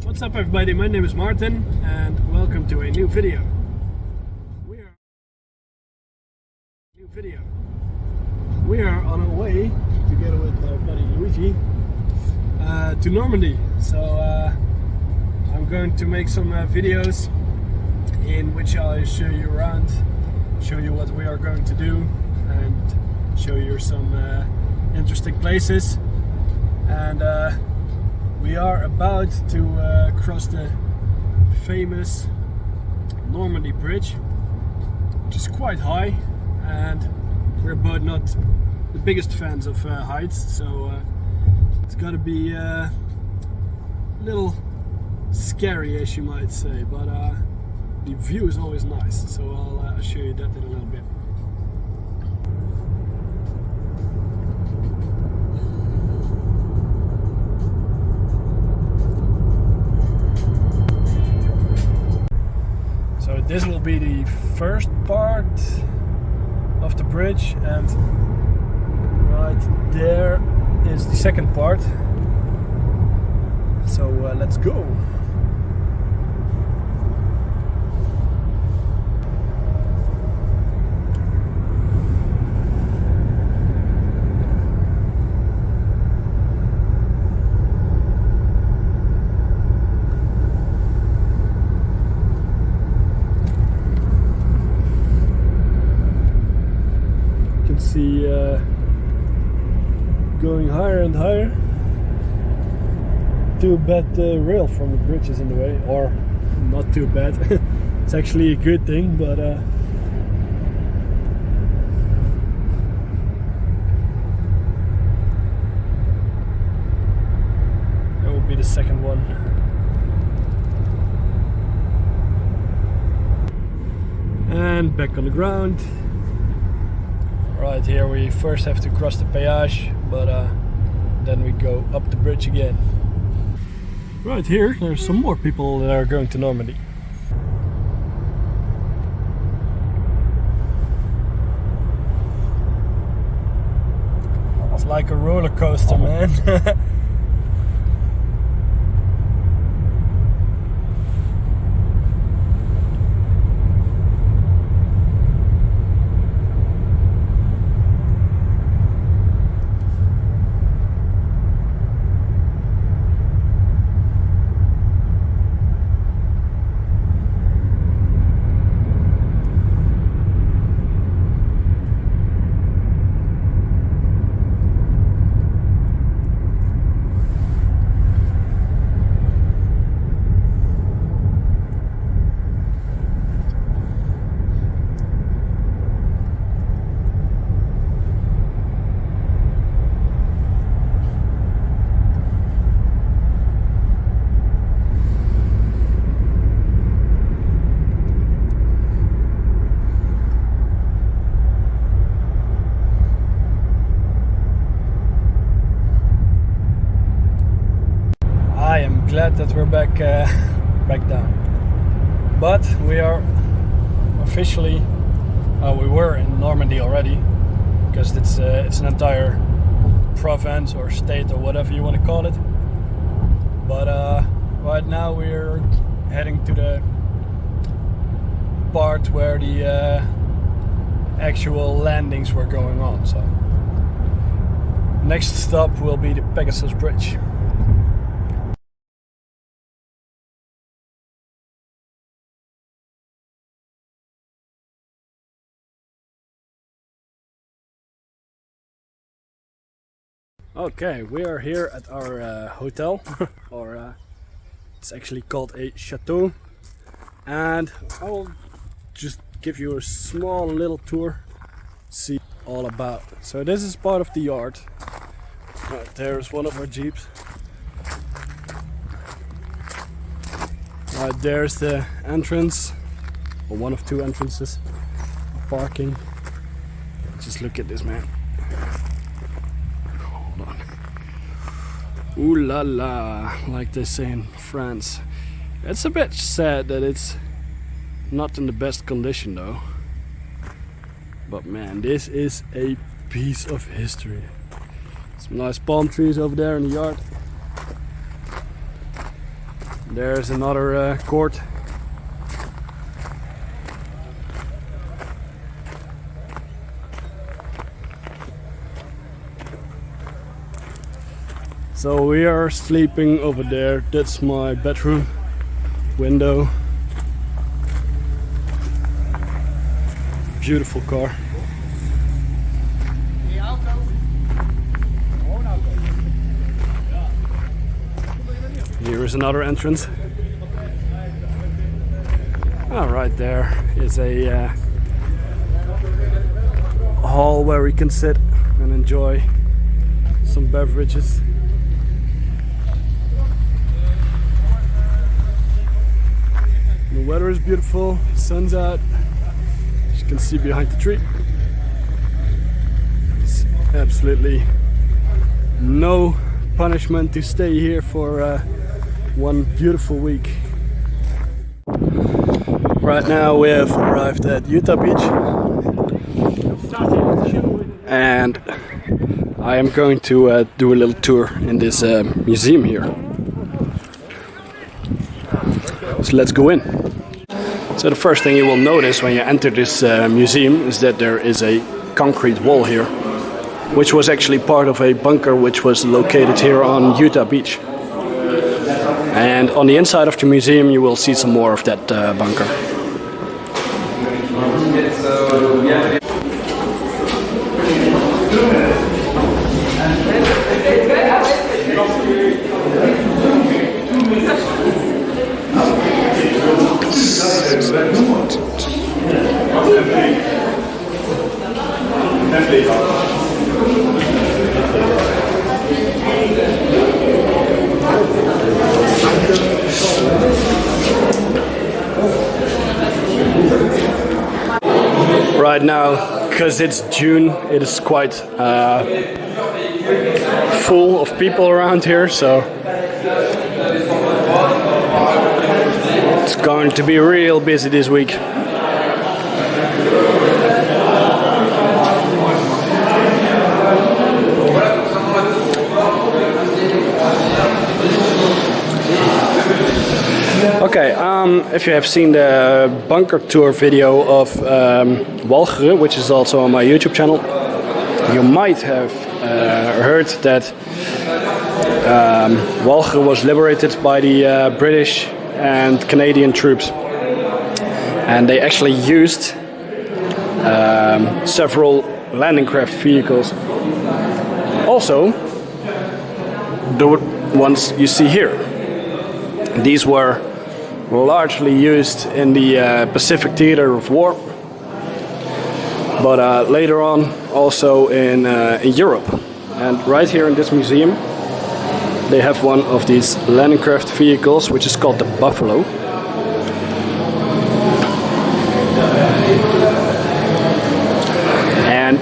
What's up everybody, my name is Martin and welcome to a new video. We are on our way, together with our buddy Luigi, to Normandy. So I'm going to make some videos in which I'll show you around, show you what we are going to do and show you some interesting places. And we are about to cross the famous Normandy Bridge, which is quite high, and we're both not the biggest fans of heights, so it's gonna be a little scary, as you might say, but the view is always nice, so I'll show you that in a little bit. So this will be the first part of the bridge, and right there is the second part. So let's go. See going higher and higher. Too bad the rail from the bridge is in the way, or not too bad. It's actually a good thing, but that will be the second one. And back on the ground. Right here we first have to cross the péage, but then we go up the bridge again. Right here there's some more people that are going to Normandy. It's like a roller coaster, man. I am glad that we're back down, but we are officially we were in Normandy already, because it's an entire province or state or whatever you want to call it, but right now we're heading to the part where the actual landings were going on. So next stop will be the Pegasus Bridge. Okay, we are here at our hotel, or it's actually called a chateau, and I will just give you a small little tour, see all about. So this is part of the yard. Right, there's one of our jeeps. Right, there's the entrance, or one of two entrances, parking. Just look at this, man. Ooh la la, like they say in France. It's a bit sad that it's not in the best condition though. But man, this is a piece of history. Some nice palm trees over there in the yard. There's another court. So we are sleeping over there. That's my bedroom window. Beautiful car. Here is another entrance. Right there is a hall where we can sit and enjoy some beverages. The weather is beautiful, sun's out, as you can see behind the tree. It's absolutely no punishment to stay here for one beautiful week. Right now we have arrived at Utah Beach and I am going to do a little tour in this museum here. So let's go in. So the first thing you will notice when you enter this museum is that there is a concrete wall here, which was actually part of a bunker which was located here on Utah Beach. And on the inside of the museum you will see some more of that bunker. Right now, because it's June, it is quite full of people around here, so it's going to be real busy this week. Okay, if you have seen the bunker tour video of Walcheren, which is also on my YouTube channel, you might have heard that Walcheren was liberated by the British and Canadian troops, and they actually used several landing craft vehicles. Also, the ones you see here, these were largely used in the Pacific theater of war, but later on also in Europe. And right here in this museum they have one of these landing craft vehicles, which is called the Buffalo. And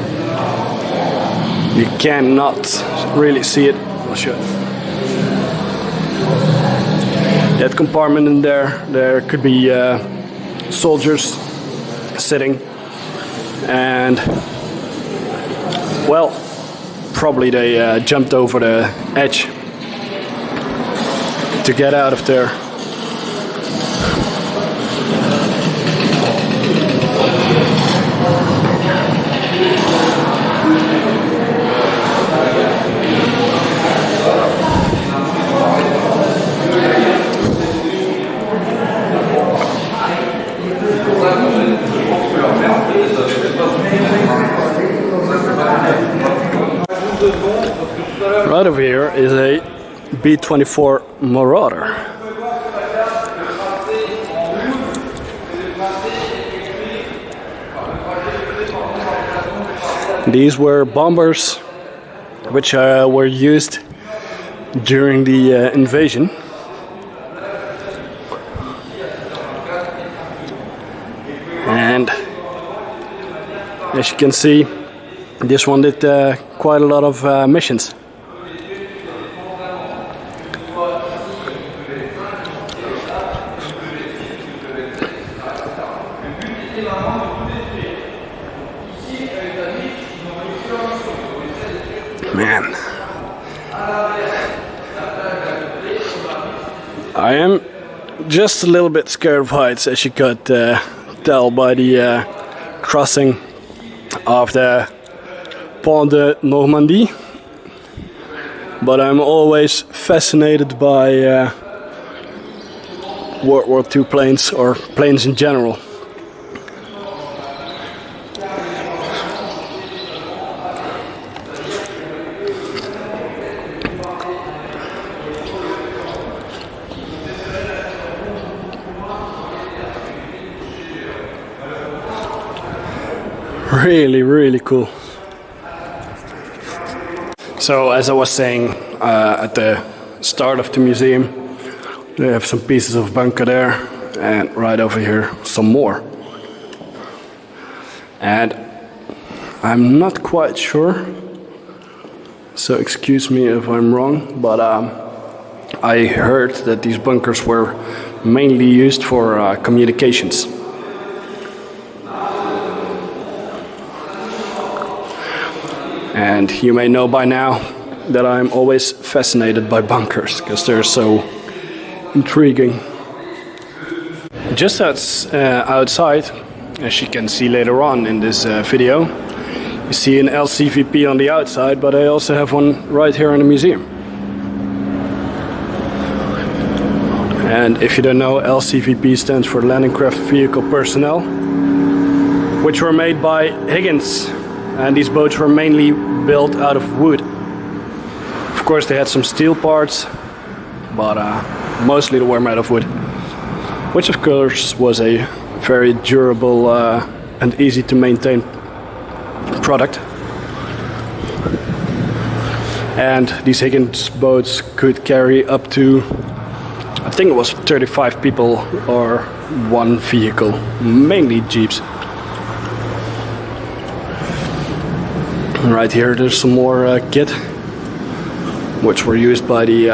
you cannot really see it. I'll show it. That compartment in there could be soldiers sitting, and well, probably they jumped over the edge to get out of there. Right over here is a B24 Marauder. These were bombers which were used during the invasion. And as you can see, this one did quite a lot of missions. Man, I am just a little bit scared of heights, as you could tell by the crossing of the Pont de Normandy. But I'm always fascinated by World War II planes, or planes in general. Really, really cool. So, as I was saying at the start of the museum, they have some pieces of bunker there, and right over here some more. And I'm not quite sure, so excuse me if I'm wrong, but I heard that these bunkers were mainly used for communications. And you may know by now that I'm always fascinated by bunkers, because they're so intriguing. Just outside, as you can see later on in this video, you see an LCVB on the outside, but I also have one right here in the museum. And if you don't know, LCVB stands for Landing Craft Vehicle Personnel, which were made by Higgins. And these boats were mainly built out of wood. Of course, they had some steel parts, but mostly they were made of wood, which of course was a very durable and easy to maintain product. And these Higgins boats could carry up to, I think it was 35 people or one vehicle, mainly jeeps. Right here there's some more kit, which were used by the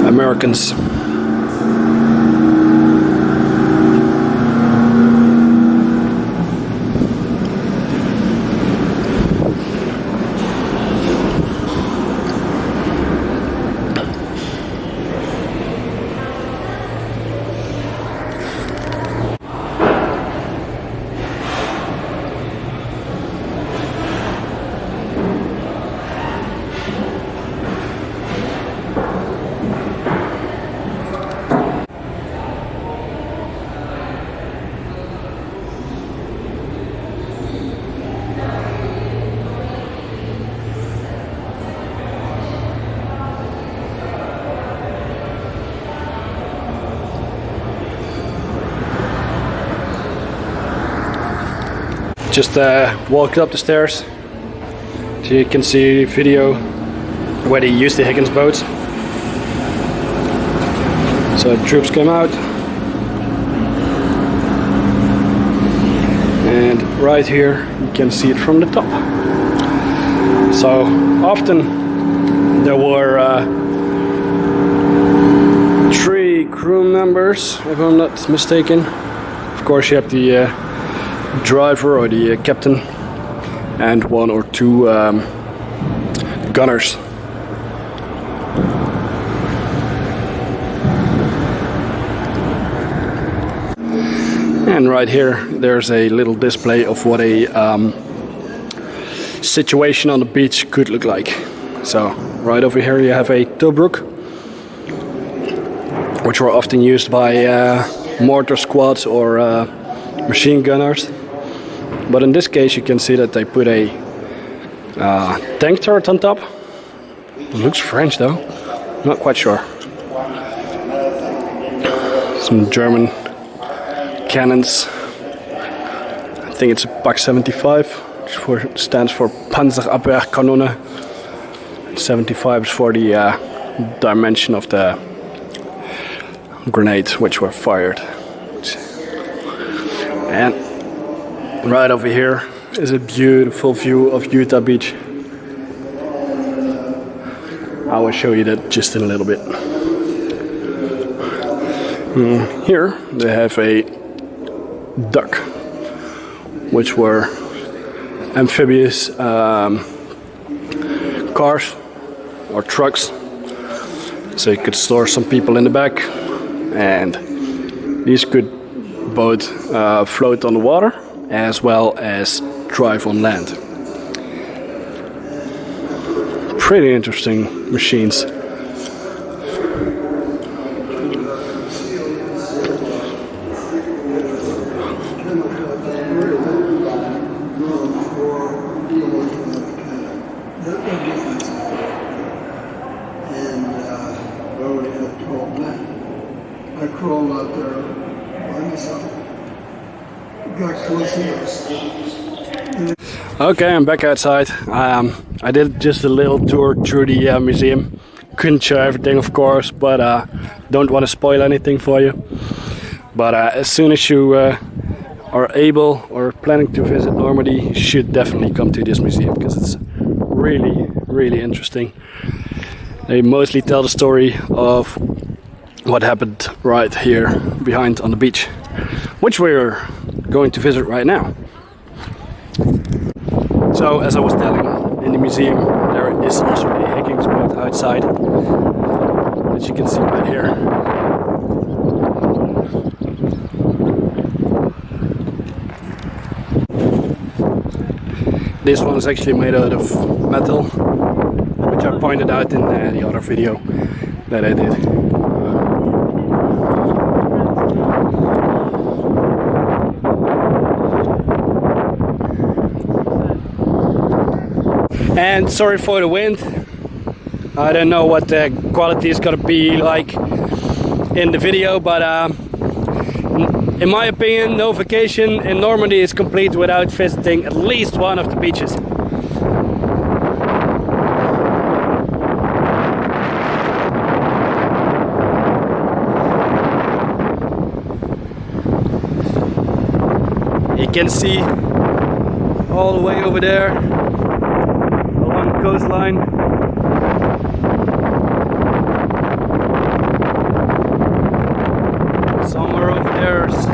Americans. Just walked up the stairs, so you can see a video where they used the Higgins boats. So the troops came out, and right here you can see it from the top. So often there were 3 crew members, if I'm not mistaken. Of course you have the driver or the captain and 1 or 2 gunners. And right here there's a little display of what a situation on the beach could look like. So right over here you have a towbrook, which were often used by mortar squads or machine gunners. But in this case you can see that they put a tank turret on top. It looks French though, not quite sure. Some German cannons. I think it's a Pak 75, which stands for Panzerabwehrkanone. 75 is for the dimension of the grenades which were fired. And right over here is a beautiful view of Utah Beach. I will show you that just in a little bit. Here they have a duck, which were amphibious cars or trucks, so you could store some people in the back and these could both float on the water as well as drive on land. Pretty interesting machines. I crawled out there by myself. Got close here. Okay, I'm back outside. I did just a little tour through the museum. Couldn't show everything, of course, but don't want to spoil anything for you. But as soon as you are able or planning to visit Normandy, you should definitely come to this museum because it's really interesting. They mostly tell the story of what happened right here behind on the beach, which we're going to visit right now. So, as I was telling, in the museum there is also a hiking spot outside, which you can see right here. This one is actually made out of metal, which I pointed out in the other video that I did. And sorry for the wind. I don't know what the quality is gonna be like in the video, but in my opinion, no vacation in Normandy is complete without visiting at least one of the beaches. You can see all the way over there along the coastline. Somewhere over there is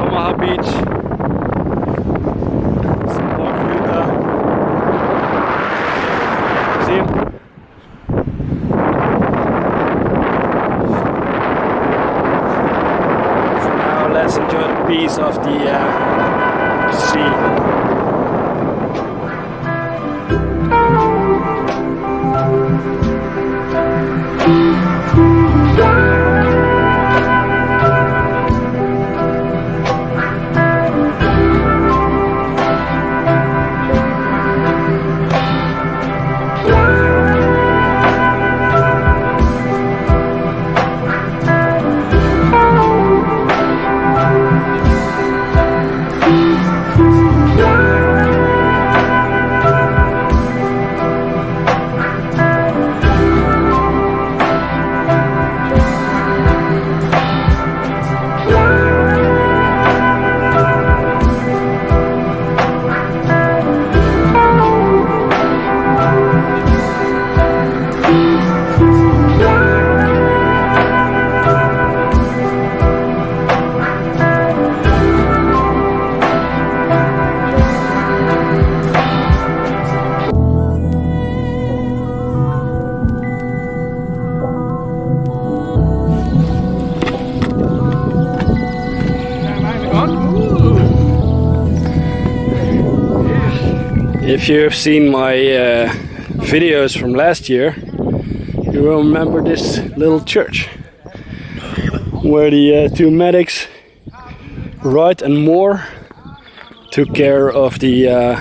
Omaha Beach. Some more futher. Museum. For now, let's enjoy the peace of the sea. If you have seen my videos from last year, you will remember this little church where the two medics, Wright and Moore, took care of the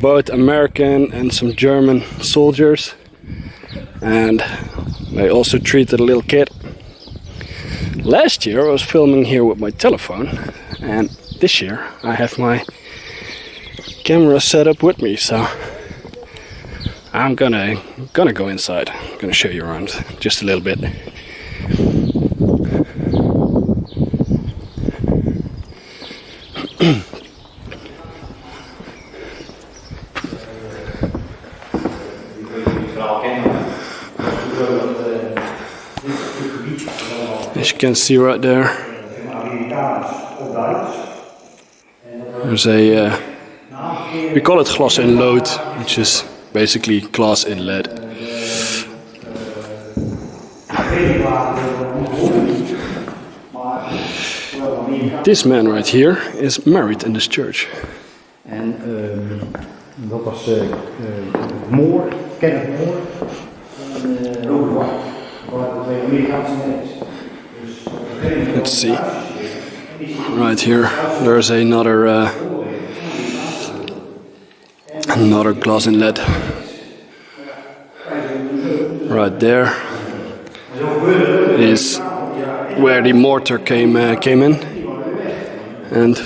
both American and some German soldiers, and they also treated a little kid. Last year I was filming here with my telephone, and this year I have my camera set up with me, so I'm gonna go inside. I'm gonna show you around just a little bit. As you can see right there, there's a we call it glass in lood, which is basically glass in lead. This man right here is married in this church. En dat was Moore, Kenneth Moore en Robert White. Dat waren de twee Amerikaanse mensen. Let's see. Right here, there's another glass inlet. Right there is where the mortar came in, and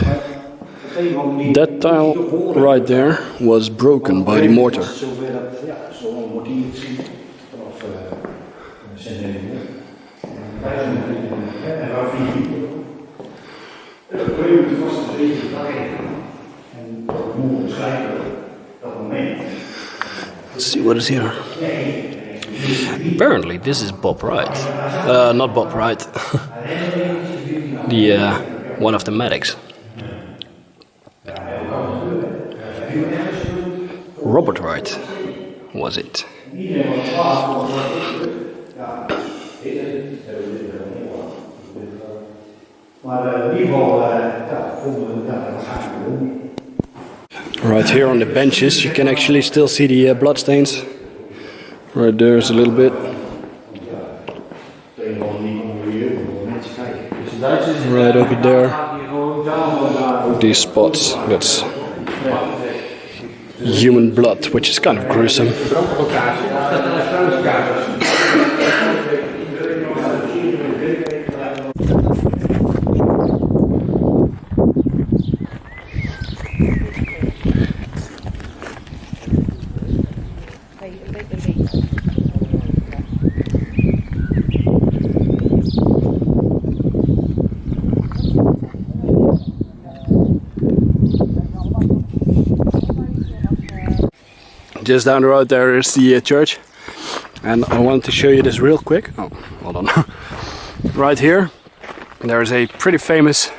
that tile right there was broken by the mortar. Let's see what is here. Apparently this is Bob Wright. Not Bob Wright. The one of the medics. Robert Wright was it. Right here on the benches you can actually still see the bloodstains. Right there's a little bit. Right over there. These spots, that's human blood, which is kind of gruesome. Just down the road there is the church, and I wanted to show you this real quick. Oh, hold on. Right here there is a pretty famous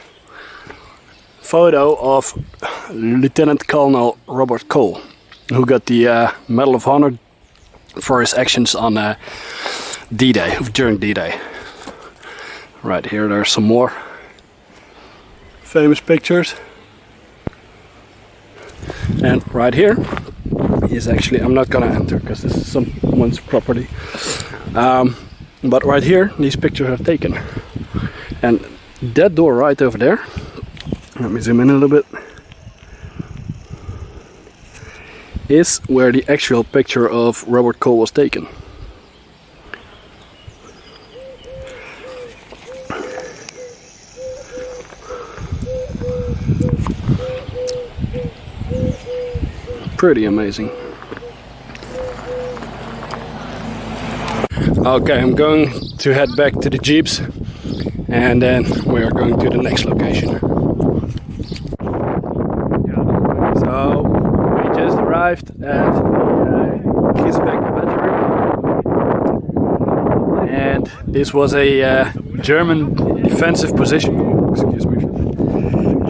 photo of Lieutenant Colonel Robert Cole, who got the Medal of Honor for his actions on D-Day, during D-Day. Right here there are some more famous pictures, and right here is actually, I'm not gonna enter because this is someone's property, but right here these pictures are taken, and that door right over there, let me zoom in a little bit, is where the actual picture of Robert Cole was taken. Pretty amazing. Okay, I'm going to head back to the jeeps, and then we are going to the next location. So we just arrived at Gisbeck Battery, and this was a German defensive position. Excuse me.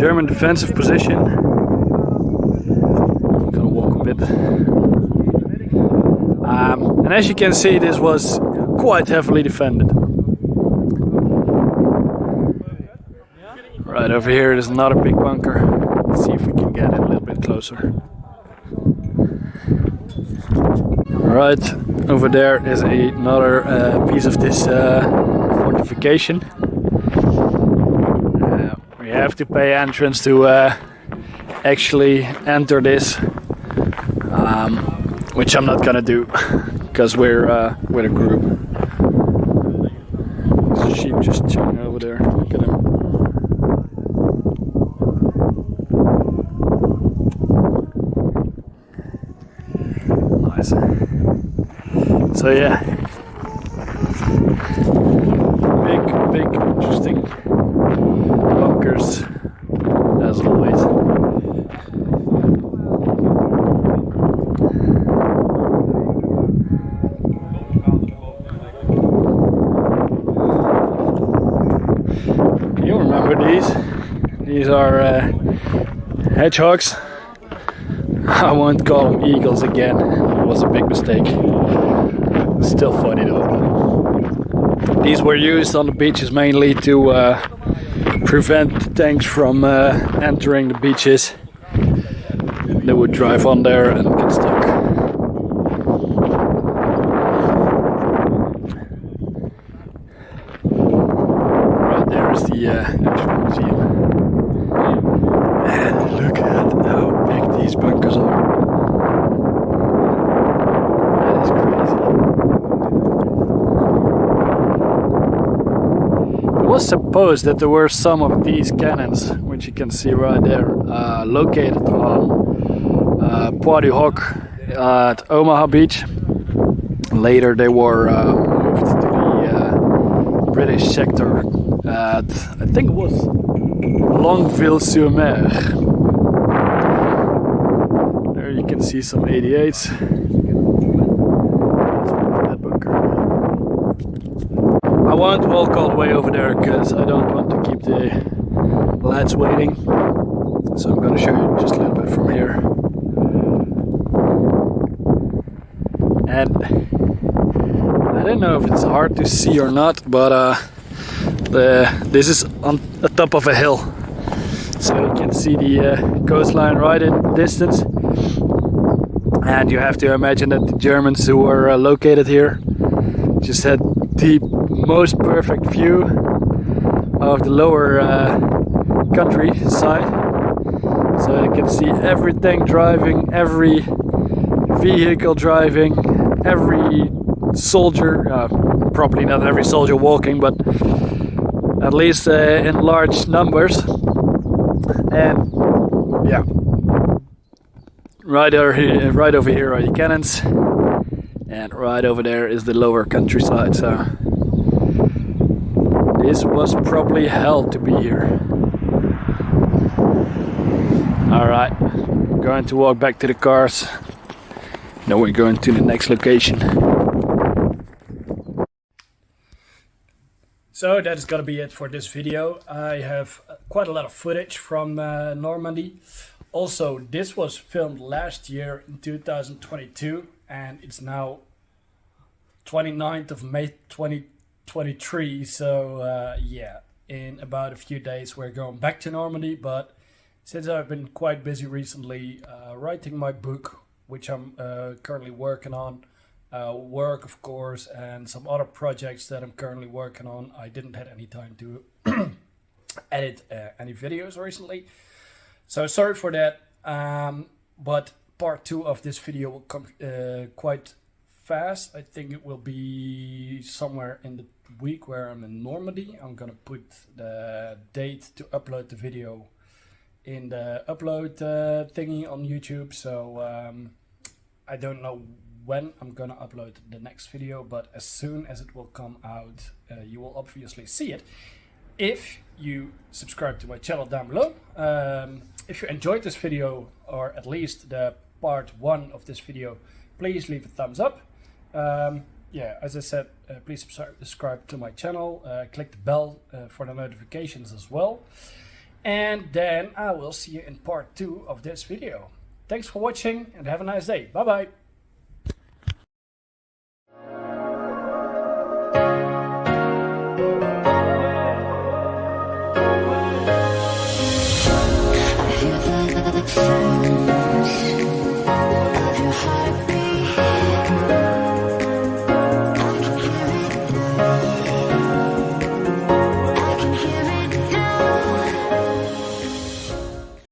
German defensive position. Gonna walk a bit. And as you can see, this was quite heavily defended. Right over here is another big bunker. Let's see if we can get it a little bit closer. Right over there is another piece of this fortification. We have to pay entrance to actually enter this, which I'm not gonna do because we're with a group. There's a sheep just chilling over there. Look at him. Nice. So yeah, big interesting bunkers as always. You remember these? These are hedgehogs. I won't call them eagles again. It was a big mistake. Still funny though. These were used on the beaches mainly to prevent tanks from entering the beaches. They would drive on there and get stuck. Right there is the actual museum. And look at how big these bunkers are. That is crazy. It was supposed that there were some of these cannons, which you can see right there, located on Pois du Hoc at Omaha Beach. Later they were moved to the British sector at, I think it was Longueville-sur-Mer. There you can see some 88s. That bunker. I won't walk all the way over there because I don't want to keep the lads waiting. So I'm going to show you just a little bit from here. And I don't know if it's hard to see or not, but this is on the top of a hill. So you can see the coastline right in the distance. And you have to imagine that the Germans who were located here just had the most perfect view of the lower countryside. So you can see everything driving, every vehicle driving, every soldier, probably not every soldier walking, but at least in large numbers. And yeah, right over here are the cannons, and right over there is the lower countryside. So this was probably hell to be here. Alright, going to walk back to the cars. Now we're going to the next location. So that's gonna be it for this video. I have quite a lot of footage from Normandy. Also, this was filmed last year in 2022, and it's now 29th of May 2023. So yeah, in about a few days we're going back to Normandy. But since I've been quite busy recently writing my book, which I'm currently working on, work of course, and some other projects that I'm currently working on, I didn't have any time to edit any videos recently. So sorry for that, but part 2 of this video will come quite fast. I think it will be somewhere in the week where I'm in Normandy. I'm gonna put the date to upload the video in the upload thingy on YouTube. So I don't know when I'm gonna upload the next video, but as soon as it will come out, you will obviously see it if you subscribe to my channel down below. If you enjoyed this video, or at least the part 1 of this video, please leave a thumbs up. Yeah, as I said, please subscribe to my channel, click the bell for the notifications as well. And then I will see you in part 2 of this video. Thanks for watching and have a nice day. Bye bye. Yeah.